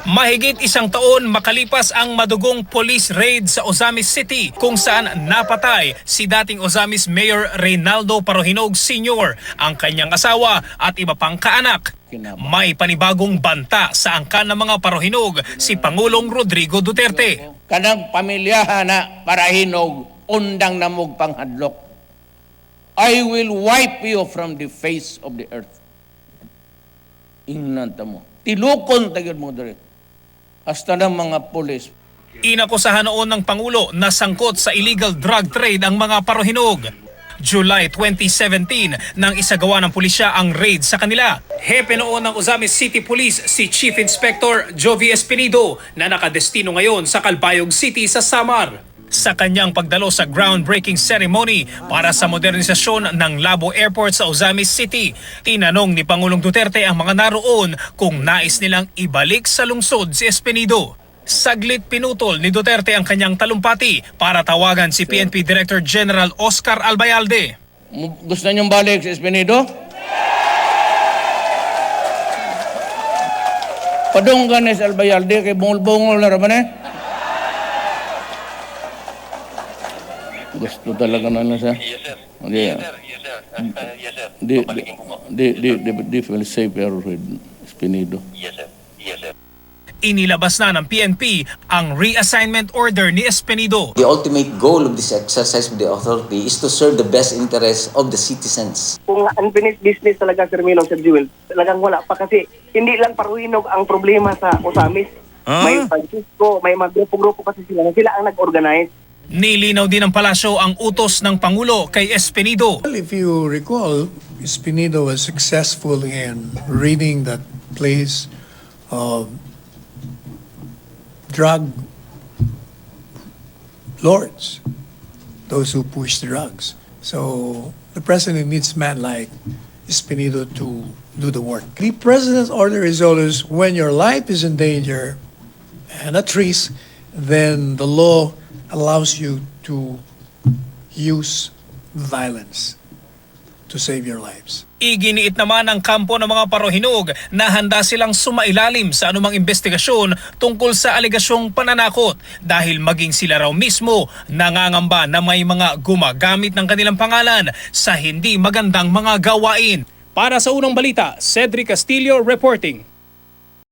Mahigit isang taon makalipas ang madugong police raid sa Ozamis City kung saan napatay si dating Ozamis Mayor Reynaldo Parohinog Sr., ang kanyang asawa at iba pang kaanak. May panibagong banta sa angkan ng mga Parohinog si Pangulong Rodrigo Duterte. Kanang pamilyahan na Parahinog, undang namog panghadlok. I will wipe you from the face of the earth. Ingnan mo. Tilukon tagid mo diri. Hasta ng mga pulis. Inakusahan noon ng Pangulo na sangkot sa illegal drug trade ang mga Parohinog. July 2017 nang isagawa ng pulisya ang raid sa kanila. Hepe noon ng Ozamis City Police si Chief Inspector Jovi Espinido na nakadestino ngayon sa Calbayog City sa Samar. Sa kanyang pagdalo sa groundbreaking ceremony para sa modernisasyon ng Labo Airport sa Ozamis City, tinanong ni Pangulong Duterte ang mga naroon kung nais nilang ibalik sa lungsod si Espinido. Saglit pinutol ni Duterte ang kanyang talumpati para tawagan si PNP Director General Oscar Albayalde. Gusto niyong balik si Espinido? Padunggan ni si Albayalde kay bungol-bungol na raman eh. Gusto talaga na siya? Yes, sir. Okay. Yes, sir. Yes, sir. Yes, sir. Papalikin ko po. They feel safer with Espinido. Yes, sir. Yes, sir. Inilabas na ng PNP ang reassignment order ni Espinido. The ultimate goal of this exercise of the authority is to serve the best interests of the citizens. Kung unfinished business talaga, Sir Milong, Sir Jewel, talagang wala pa kasi hindi lang Parohinog ang problema sa Ozamis. May Francisco, may mga grupo-grupo kasi sila ang nag-organize. Nilinaw din ng palasyo ang utos ng Pangulo kay Espinido. Well, if you recall, Espinido was successful in reading that place of drug lords, those who push drugs. So the president needs men like Espinido to do the work. The president's order is always when your life is in danger and at risk, then the law allows you to use violence to save your lives. Iginiit naman ng kampo ng mga Parohinog na handa silang sumailalim sa anumang investigasyon tungkol sa alegasyong pananakot dahil maging sila raw mismo nangangamba na may mga gumagamit ng kanilang pangalan sa hindi magandang mga gawain. Para sa Unang Balita, Cedric Castillo reporting.